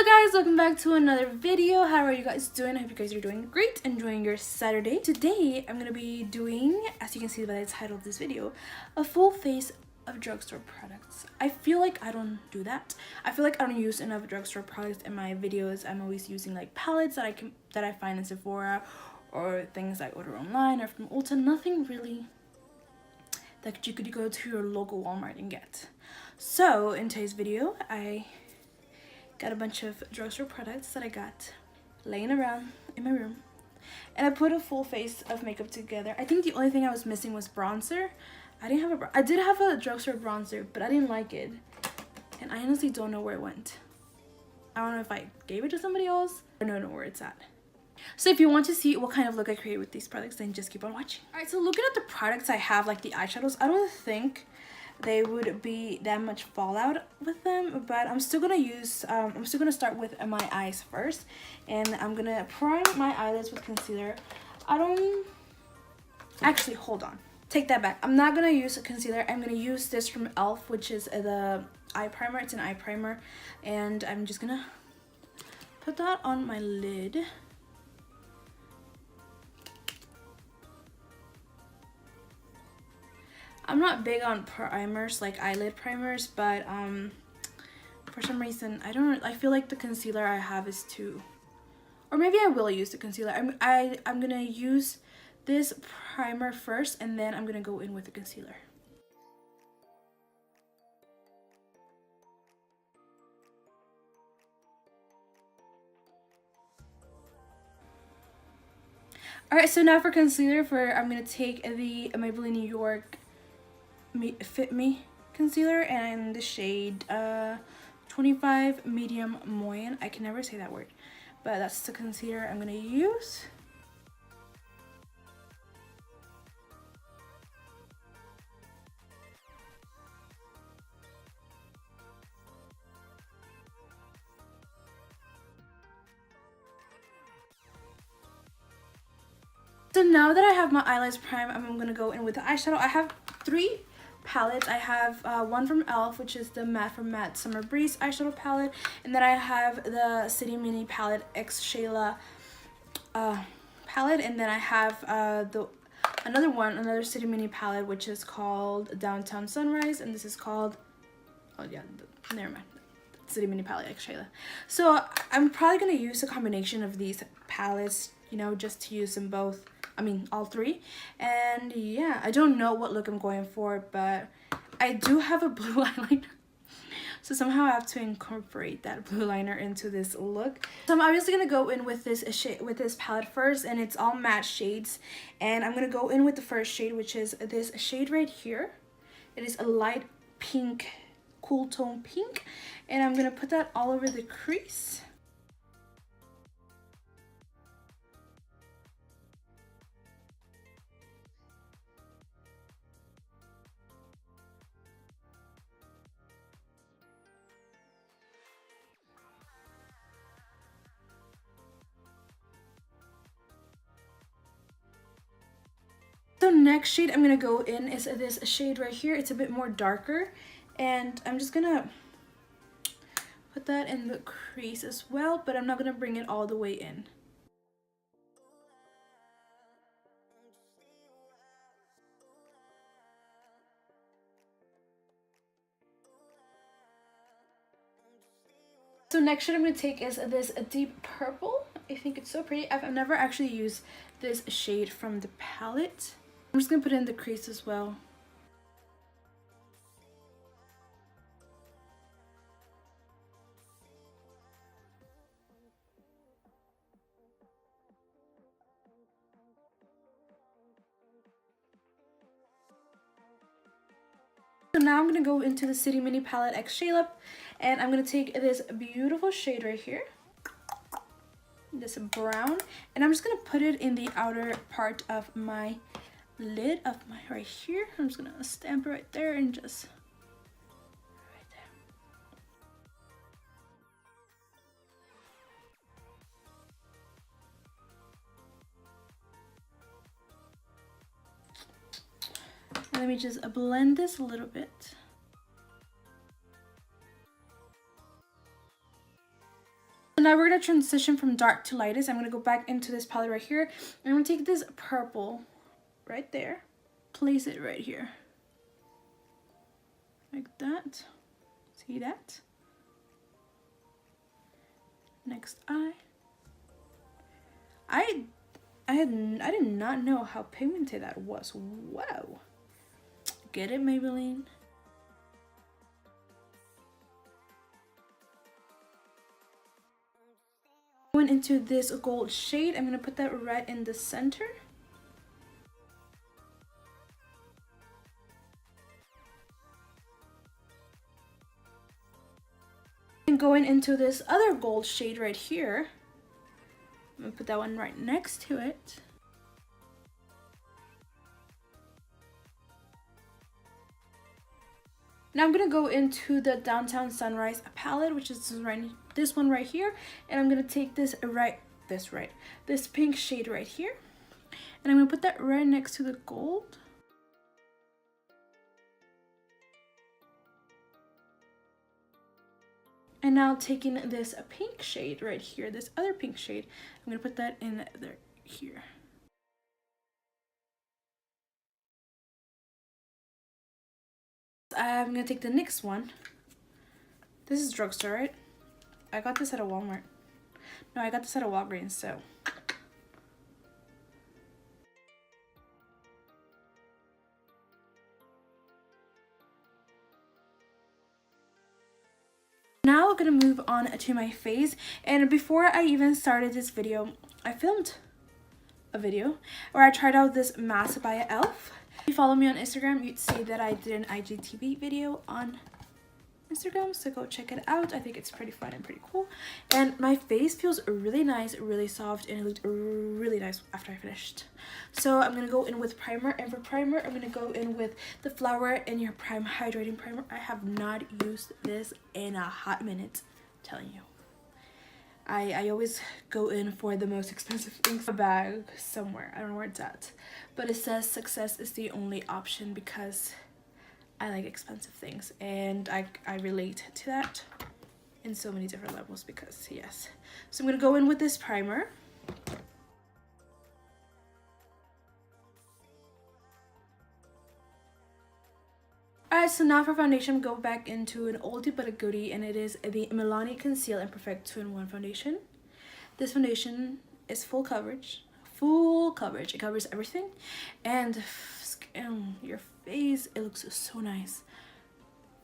guys, welcome back to another video. How are you guys doing? I hope you guys are doing great, enjoying your Saturday. Today I'm gonna be doing, as you can see by the title of this video, a full face of drugstore products. I feel like I don't do that. I feel like I don't use enough drugstore products in my videos. I'm always using like palettes that I find in Sephora or things I order online or from Ulta. Nothing really that you could go to your local Walmart and get. So in today's video, I got a bunch of drugstore products that I got laying around in my room, and I put a full face of makeup together. I think the only thing I was missing was bronzer. I did have a drugstore bronzer, but I didn't like it, and I honestly don't know where it went. I don't know if I gave it to somebody else. I don't know where it's at. So if you want to see what kind of look I create with these products, then just keep on watching. Alright, so looking at the products I have, like the eyeshadows, I don't think they would be that much fallout with them, but I'm still gonna use I'm still gonna start with my eyes first, and I'm gonna prime my eyelids with concealer. Actually, hold on, take that back. I'm not gonna use a concealer. I'm gonna use this from E.l.f, which is the eye primer. It's an eye primer, and I'm just gonna put that on my lid. I'm not big on primers, like eyelid primers, but for some reason I feel like the concealer I have is too, or maybe I will use the concealer. I'm gonna use this primer first, and then I'm gonna go in with the concealer. Alright, so now for concealer, I'm gonna take the Maybelline New York Fit Me concealer and the shade 25 medium Moyen. I can never say that word, but that's the concealer I'm gonna use. So now that I have my eyelids primed, I'm gonna go in with the eyeshadow. I have three palettes. I have one from E.l.f, which is the Matte from Matte Summer Breeze eyeshadow palette, and then I have the City Mini palette X Shayla palette, and then I have another City Mini palette, which is called Downtown Sunrise, and this is called, oh yeah, never mind, City Mini palette X Shayla. So I'm probably gonna use a combination of these palettes, you know, just to use them both. I mean, all three. And yeah, I don't know what look I'm going for, but I do have a blue eyeliner. So somehow I have to incorporate that blue liner into this look. So I'm obviously gonna go in with this palette first, and it's all matte shades. And I'm gonna go in with the first shade, which is this shade right here. It is a light pink, cool tone pink. And I'm gonna put that all over the crease. So next shade I'm gonna go in is this shade right here. It's a bit more darker, and I'm just gonna put that in the crease as well, but I'm not gonna bring it all the way in. So next shade I'm gonna take is this deep purple. I think it's so pretty. I've never actually used this shade from the palette. I'm just gonna put it in the crease as well. So now I'm gonna go into the City Mini palette X Shayla, and I'm gonna take this beautiful shade right here, this brown, and I'm just gonna put it in the outer part of my lid of my right here. I'm just gonna stamp it right there and just right there. And let me just blend this a little bit. So now we're going to transition from dark to lightest. I'm going to go back into this palette right here. I'm going to take this purple right there, place it right here. Like that. See that? Next eye. I did not know how pigmented that was. Wow. Get it, Maybelline? Going into this gold shade, I'm gonna put that right in the center. And going into this other gold shade right here, I'm gonna put that one right next to it. Now I'm gonna go into the Downtown Sunrise palette, which is this one right here, and I'm gonna take this pink shade right here, and I'm gonna put that right next to the gold. And now taking this pink shade right here, this other pink shade, I'm gonna put that in there here. I'm gonna take the next one. This is Drugstore, right? I got this at a Walmart. No, I got this at a Walgreens, so. Now we're gonna move on to my face, and before I even started this video, I filmed a video where I tried out this mask by E.l.f. If you follow me on Instagram, you'd see that I did an IGTV video on Instagram, so go check it out. I think it's pretty fun and pretty cool, and my face feels really nice, really soft, and it looked really nice after I finished. So I'm gonna go in with primer, and for primer I'm gonna go in with the Flower in Your Prime Hydrating Primer. I have not used this in a hot minute, I'm telling you. I always go in for the most expensive things. A bag somewhere, I don't know where it's at, but it says success is the only option because I like expensive things, and I relate to that in so many different levels because yes. So I'm gonna go in with this primer. Alright, so now for foundation, go back into an oldie but a goodie, and it is the Milani Conceal and Perfect 2-in-1 foundation. This foundation is full coverage. Full coverage. It covers everything, and your face, it looks so nice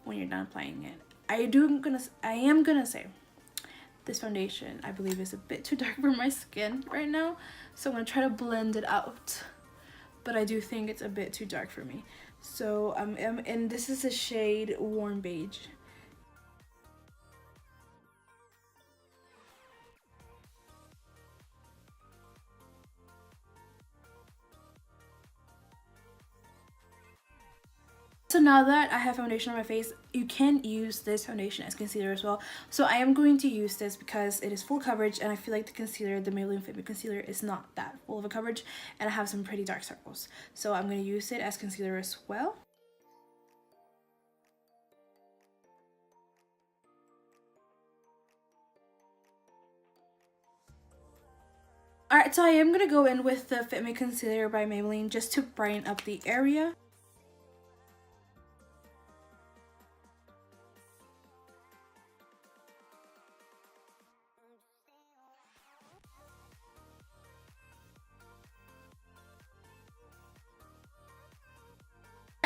when you're done applying it. I am gonna say this foundation, I believe, is a bit too dark for my skin right now, so I'm gonna try to blend it out, but I do think it's a bit too dark for me. So and this is a shade Warm Beige. So now that I have foundation on my face, you can use this foundation as concealer as well. So I am going to use this because it is full coverage, and I feel like the concealer, the Maybelline Fit Me Concealer, is not that full of a coverage, and I have some pretty dark circles. So I'm going to use it as concealer as well. Alright, so I am going to go in with the Fit Me Concealer by Maybelline just to brighten up the area.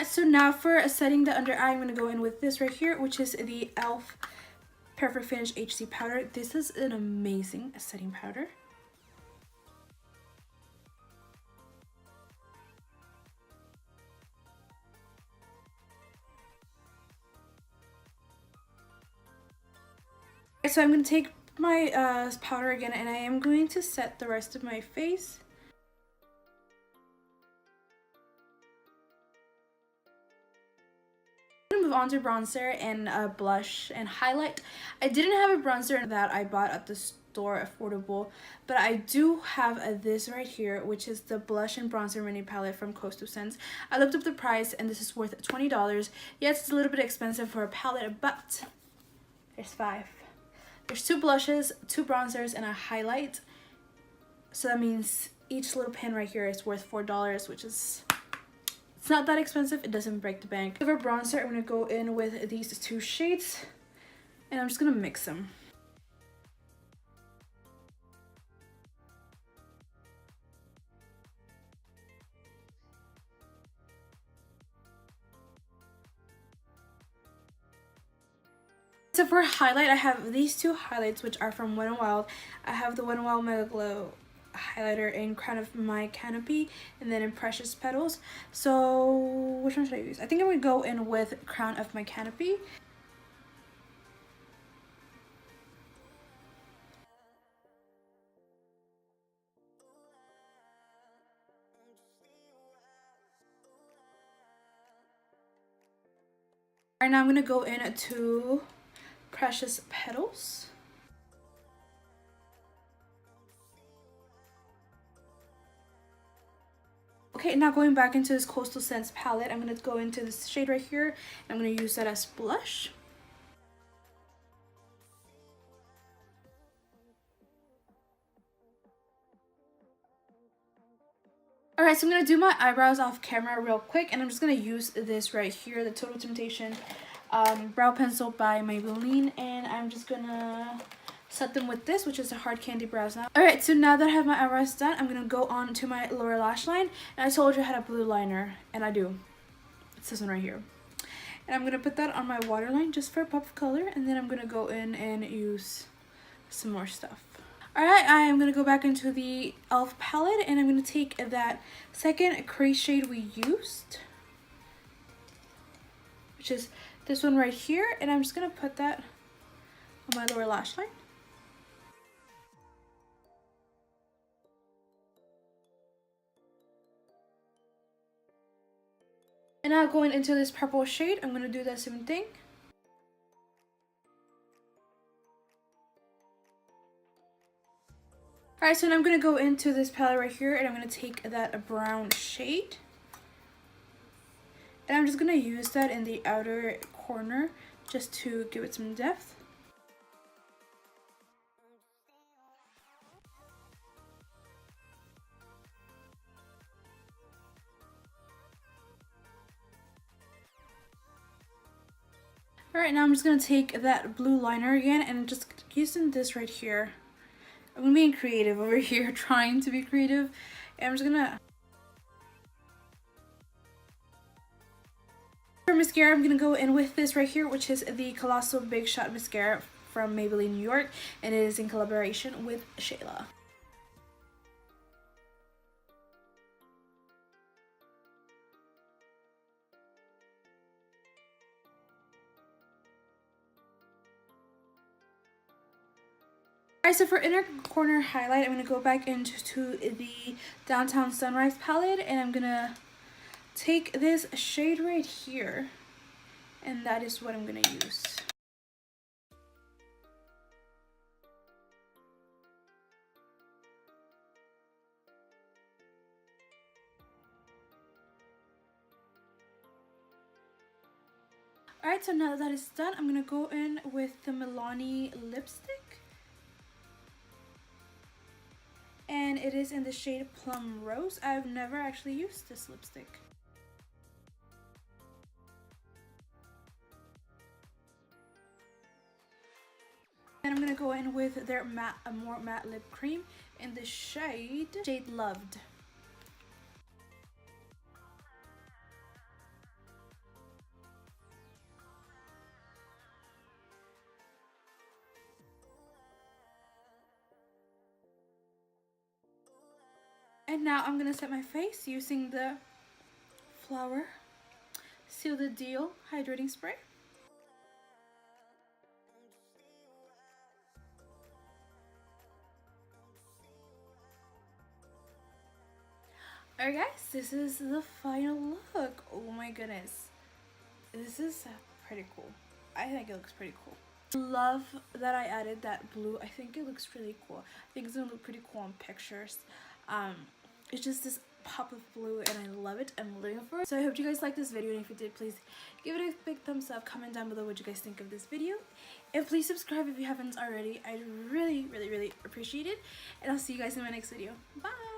So now for setting the under eye, I'm going to go in with this right here, which is the E.l.f. Perfect Finish HD powder. This is an amazing setting powder. So I'm going to take my powder again, and I am going to set the rest of my face. Move on to bronzer and blush and highlight. I didn't have a bronzer that I bought at the store affordable, but I do have this right here, which is the blush and bronzer mini palette from Coast of Scents. I looked up the price, and this is worth $20. Yes, it's a little bit expensive for a palette, but there's 5. There's 2 blushes, 2 bronzers, and a highlight. So that means each little pen right here is worth $4, which is, it's not that expensive. It doesn't break the bank. For bronzer, I'm going to go in with these 2 shades, and I'm just going to mix them. So for highlight, I have these 2 highlights, which are from Wet n Wild. I have the Wet n Wild Megaglo highlighter in Crown of my Canopy, and then in Precious Petals. So which one should I use? I think I'm going to go in with Crown of my Canopy. Alright, now I'm going to go into Precious Petals. Okay, now going back into this Coastal Scents palette, I'm going to go into this shade right here. I'm going to use that as blush. Alright, so I'm going to do my eyebrows off camera real quick, and I'm just going to use this right here, the Total Temptation brow pencil by Maybelline, and I'm just going to set them with this, which is the Hard Candy Brows now. Alright, so now that I have my eyebrows done, I'm going to go on to my lower lash line, and I told you I had a blue liner, and I do. It's this one right here. And I'm going to put that on my waterline just for a pop of color, and then I'm going to go in and use some more stuff. Alright, I am going to go back into the E.l.f. palette, and I'm going to take that second crease shade we used, which is this one right here, and I'm just going to put that on my lower lash line. And now going into this purple shade, I'm going to do that same thing. Alright, so now I'm going to go into this palette right here, and I'm going to take that brown shade. And I'm just going to use that in the outer corner just to give it some depth. Alright, now I'm just going to take that blue liner again and just using this right here. I'm being creative over here, trying to be creative. And I'm just going to... For mascara, I'm going to go in with this right here, which is the Colossal Big Shot Mascara from Maybelline New York. And it is in collaboration with Shayla. Alright, so for inner corner highlight, I'm going to go back into the Downtown Sunrise palette, and I'm going to take this shade right here, and that is what I'm going to use. Alright, so now that is done, I'm going to go in with the Milani lipstick. And it is in the shade Plum Rose. I've never actually used this lipstick. And I'm going to go in with their more matte lip cream in the shade Loved. And now I'm going to set my face using the Flower Seal the Deal Hydrating Spray. Alright guys, this is the final look. Oh my goodness. This is pretty cool. I think it looks pretty cool. Love that I added that blue. I think it looks really cool. I think it's going to look pretty cool on pictures. It's just this pop of blue and I love it. I'm living for it. So I hope you guys liked this video, and if you did, please give it a big thumbs up. Comment down below what you guys think of this video, and please subscribe if you haven't already. I'd really appreciate it, and I'll see you guys in my next video. Bye.